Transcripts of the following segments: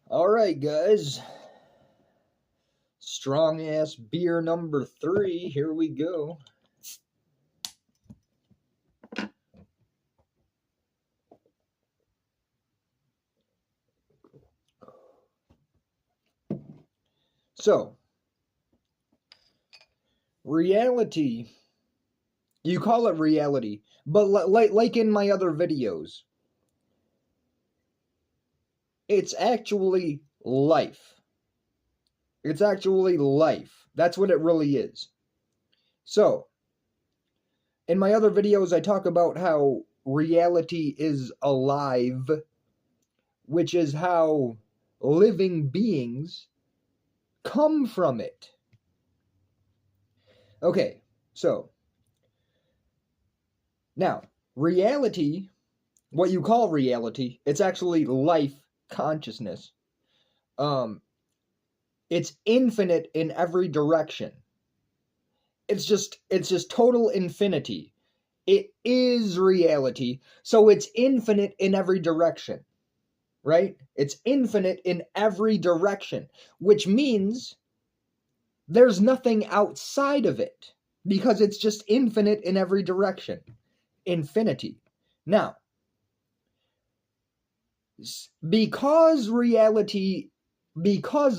Alright, guys. Strong ass beer number 3. Here we go. So, reality. You call it reality, but like in my other videos, it's actually life. It's actually life. That's what it really is. So, in my other videos, I talk about how reality is alive, which is how living beings come from it. Okay, so now, reality, what you call reality, it's actually life consciousness. It's infinite in every direction. It's just total infinity. It is reality, so it's infinite in every direction, right? It's infinite in every direction, which means there's nothing outside of it, because it's just infinite in every direction. Infinity. Now, because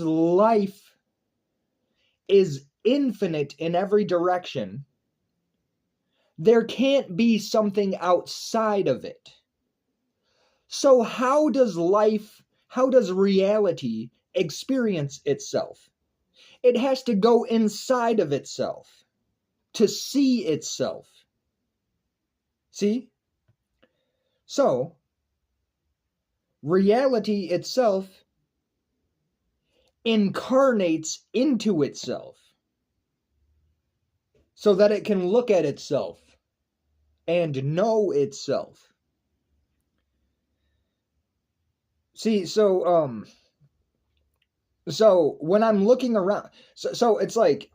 life is infinite in every direction, there can't be something outside of it. So how does reality experience itself? It has to go inside of itself to see itself. See? So, reality itself incarnates into itself so that it can look at itself and know itself. See, so when I'm looking around, so it's like,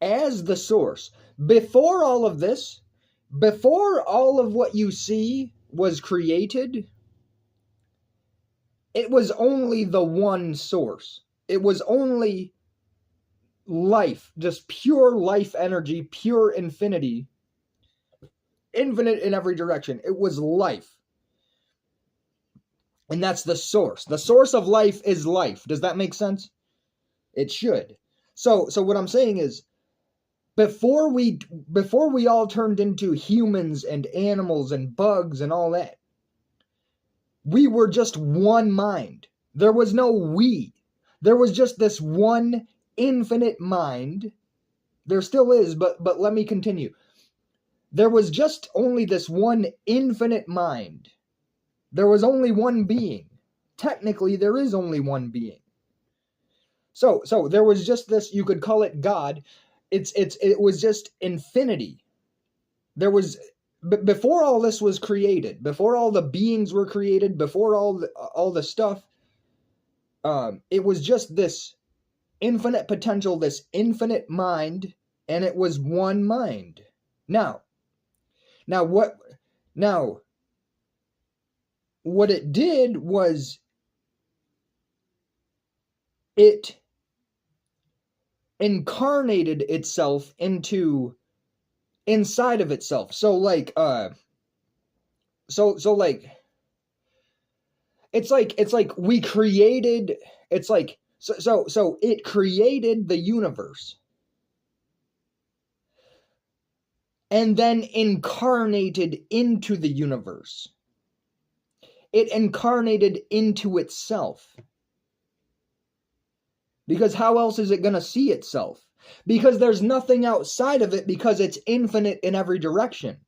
as the source, before all of this, before all of what you see was created, it was only the one source. It was only life, just pure life energy, pure infinity, infinite in every direction. It was life. And that's the source. The source of life is life. Does that make sense? It should. So what I'm saying is, before we all turned into humans and animals and bugs and all that, we were just one mind. There was no we. There was just this one infinite mind. There still is, but let me continue. There was just only this one infinite mind. There was only one being. Technically, there is only one being. So there was just this, you could call it God. It was just infinity. There was, before all this was created, before all the beings were created, before all the stuff, it was just this infinite potential, this infinite mind, and it was one mind. Now what it did was it incarnated itself inside of itself. So like it's like we created, it's like so it created the universe and then incarnated into the universe. It incarnated into itself. Because how else is it going to see itself? Because there's nothing outside of it, because it's infinite in every direction.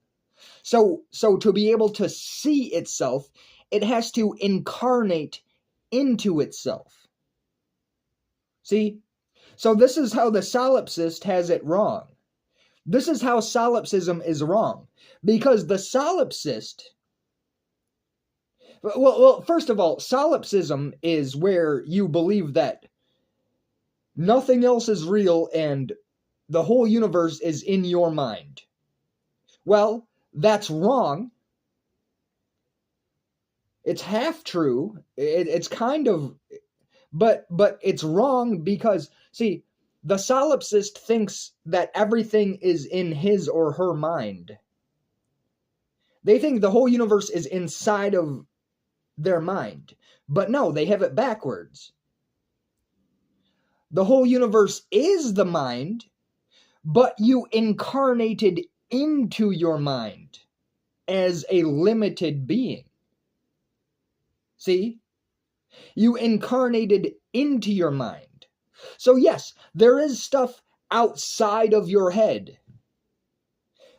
So to be able to see itself, it has to incarnate into itself. See? So this is how the solipsist has it wrong. This is how solipsism is wrong. Because the solipsist... Well, first of all, solipsism is where you believe that nothing else is real and the whole universe is in your mind. Well, that's wrong. It's half true. It's kind of, but it's wrong because, see, the solipsist thinks that everything is in his or her mind. They think the whole universe is inside of their mind. But no, they have it backwards. The whole universe is the mind, but you incarnated into your mind as a limited being. See? You incarnated into your mind. So yes, there is stuff outside of your head.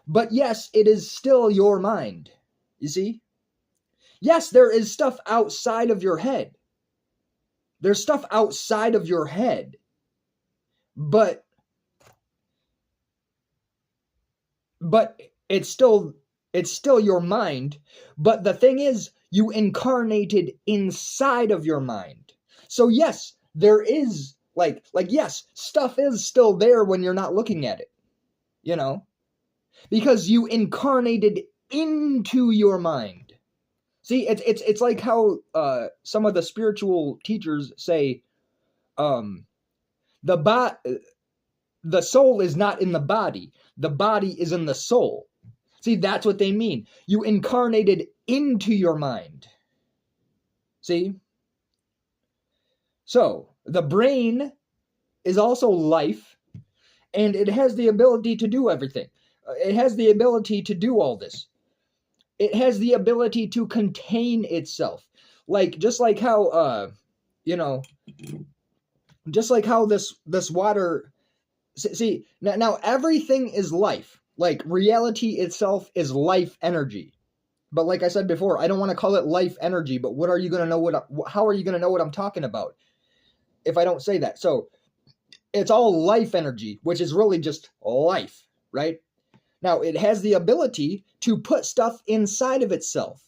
But yes, it is still your mind. You see? Yes, there is stuff outside of your head. There's stuff outside of your head. But it's still your mind. But the thing is, you incarnated inside of your mind. So yes, there is like yes, stuff is still there when you're not looking at it. You know? Because you incarnated into your mind. See, it's like how some of the spiritual teachers say, the soul is not in the body is in the soul. See, that's what they mean. You incarnated into your mind. See? So, the brain is also life, and it has the ability to do everything. It has the ability to do all this. It has the ability to contain itself. Just like how, just like how this water. See, now everything is life. Like, reality itself is life energy. But like I said before, I don't want to call it life energy, but how are you going to know what I'm talking about if I don't say that? So, it's all life energy, which is really just life, right? Now, it has the ability to put stuff inside of itself.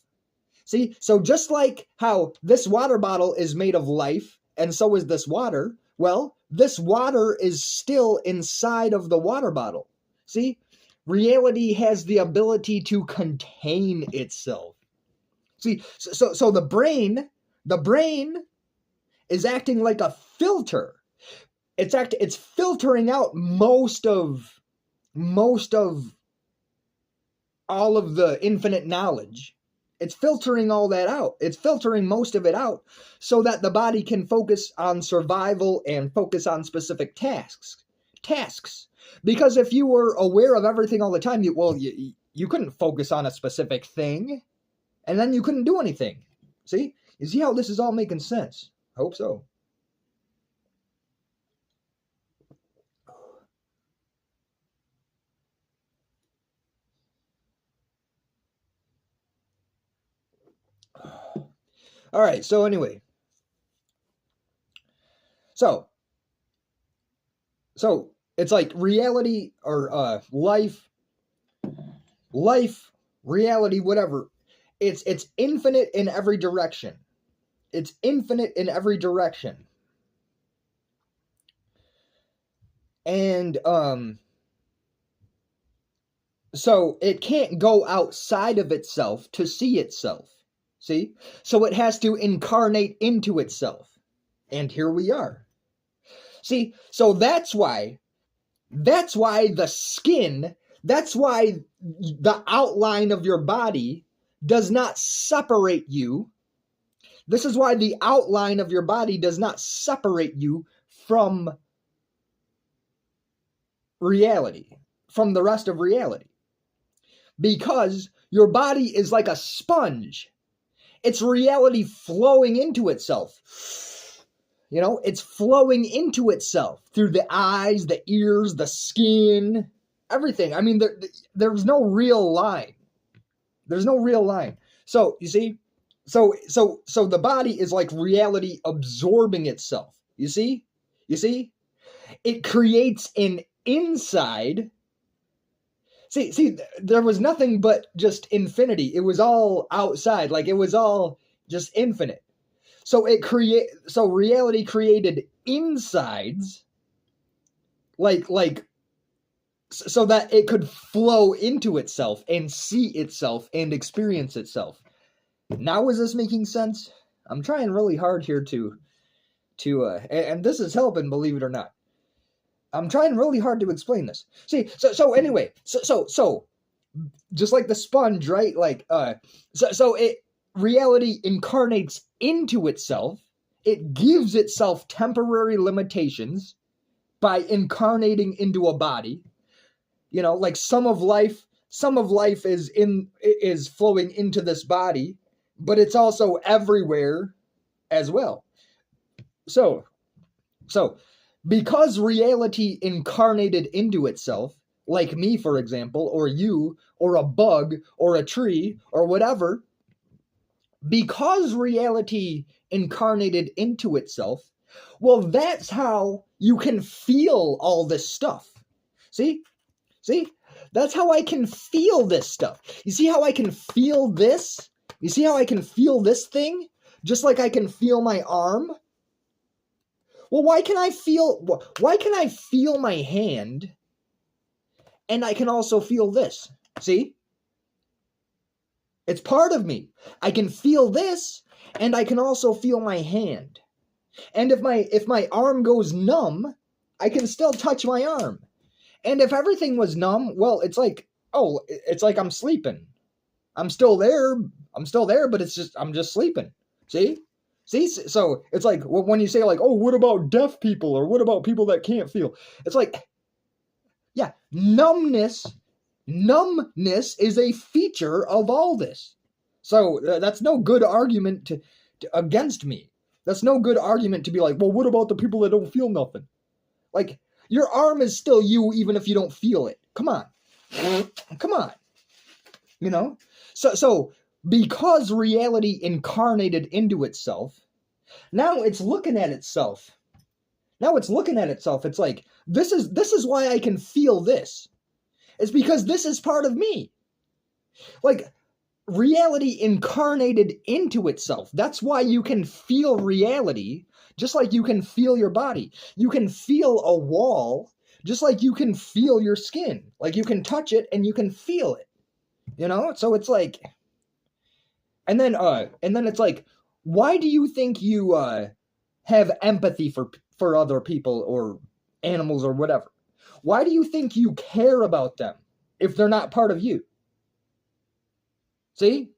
See? So just like how this water bottle is made of life, and so is this water, well, this water is still inside of the water bottle. See? Reality has the ability to contain itself. See? So the brain is acting like a filter. It's filtering out most of all of the infinite knowledge. It's filtering all that out. It's filtering most of it out so that the body can focus on survival and focus on specific tasks. Because if you were aware of everything all the time, you couldn't focus on a specific thing, and then you couldn't do anything. See? You see how this is all making sense? I hope so. All right, so anyway. So it's like reality or life, reality, whatever. It's infinite in every direction. It's infinite in every direction. And so it can't go outside of itself to see itself. See? So it has to incarnate into itself. And here we are. See? So that's why the skin, that's why the outline of your body does not separate you. This is why the outline of your body does not separate you from reality, from the rest of reality. Because your body is like a sponge. It's reality flowing into itself. You know, it's flowing into itself through the eyes, the ears, the skin, everything. I mean, there's no real line. There's no real line. So, you see? So the body is like reality absorbing itself. You see? You see? It creates an inside. See, there was nothing but just infinity. It was all outside. Like, it was all just infinite. So reality created insides, so that it could flow into itself and see itself and experience itself. Now is this making sense? I'm trying really hard here to and this is helping, believe it or not. I'm trying really hard to explain this. See, so anyway, so just like the sponge, right? Like so it reality incarnates into itself. It gives itself temporary limitations by incarnating into a body. You know, like some of life is flowing into this body, but it's also everywhere as well. So because reality incarnated into itself, like me, for example, or you, or a bug, or a tree, or whatever, because reality incarnated into itself, well, that's how you can feel all this stuff. See? That's how I can feel this stuff. You see how I can feel this? You see how I can feel this thing? Just like I can feel my arm? Well, why can I feel my hand and I can also feel this? See? It's part of me. I can feel this and I can also feel my hand. And if my arm goes numb, I can still touch my arm. And if everything was numb, well, it's like I'm sleeping. I'm still there, but I'm just sleeping. See? So it's like when you say like, oh, what about deaf people or what about people that can't feel? It's like, yeah, numbness is a feature of all this. So that's no good argument to against me. That's no good argument to be like, well, what about the people that don't feel nothing? Like, your arm is still you even if you don't feel it. Come on. You know? So because reality incarnated into itself, now it's looking at itself. It's like, this is why I can feel this. It's because this is part of me. Like, reality incarnated into itself. That's why you can feel reality, just like you can feel your body. You can feel a wall, just like you can feel your skin. Like, you can touch it and you can feel it. You know? So it's like, and then it's like, why do you think you have empathy for other people or animals or whatever? Why do you think you care about them if they're not part of you? See?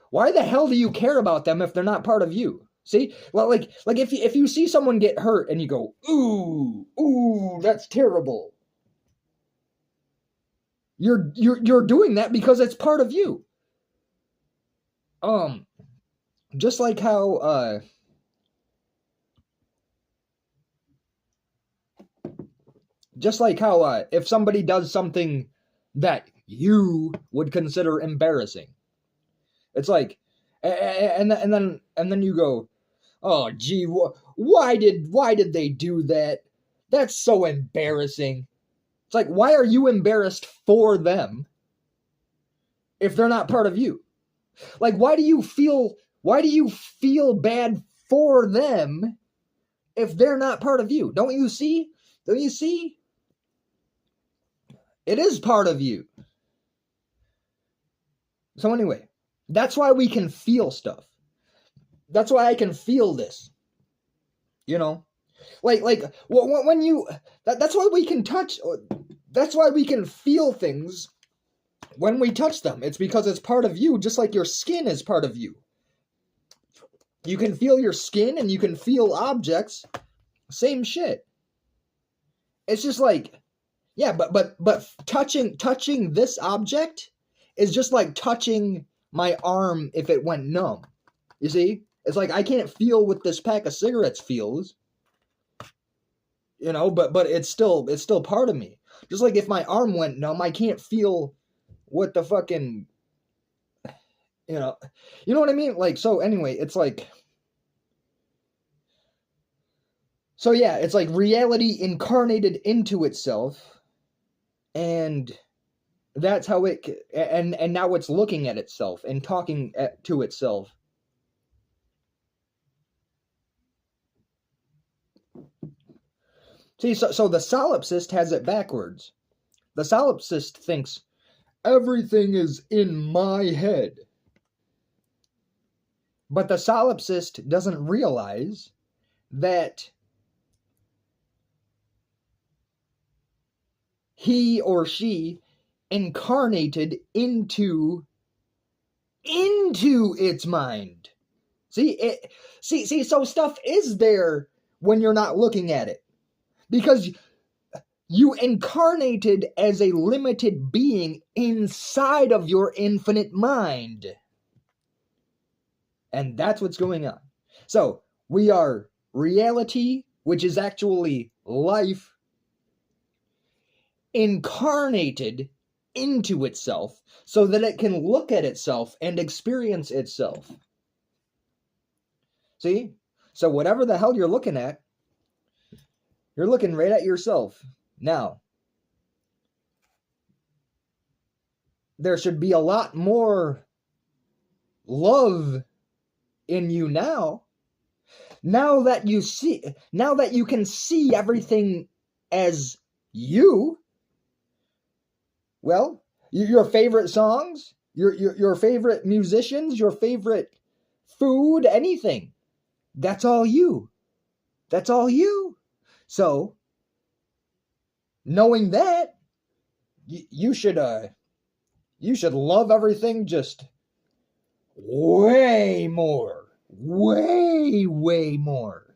Why the hell do you care about them if they're not part of you? See? Well, like if you see someone get hurt and you go, ooh, that's terrible. You're doing that because it's part of you. Just like how if somebody does something that you would consider embarrassing, it's like, and then you go, oh gee, why did they do that? That's so embarrassing. It's like, why are you embarrassed for them if they're not part of you? Like, why do you feel bad for them if they're not part of you? Don't you see? It is part of you. So anyway, that's why we can feel stuff. That's why I can feel this. You know? Like when you that's why we can touch, that's why we can feel things when we touch them. It's because it's part of you, just like your skin is part of you. You can feel your skin and you can feel objects. Same shit. It's just like, yeah, but touching this object is just like touching my arm if it went numb. You see? It's like I can't feel what this pack of cigarettes feels. You know, but it's still part of me. Just like if my arm went numb, I can't feel what the fucking, you know what I mean? Like, so anyway, it's like, so yeah, it's like reality incarnated into itself, and that's how it, and now it's looking at itself and talking to itself. See, so the solipsist has it backwards. The solipsist thinks everything is in my head. But the solipsist doesn't realize that he or she incarnated into its mind. See, so stuff is there when you're not looking at it. Because you incarnated as a limited being inside of your infinite mind. And that's what's going on. So, we are reality, which is actually life, incarnated into itself so that it can look at itself and experience itself. See? So whatever the hell you're looking at, you're looking right at yourself. Now, there should be a lot more love in you now. Now that you can see everything as you. Well, your favorite songs, your favorite musicians, your favorite food, anything. That's all you. That's all you. So, knowing that, you should love everything just way more. Way more.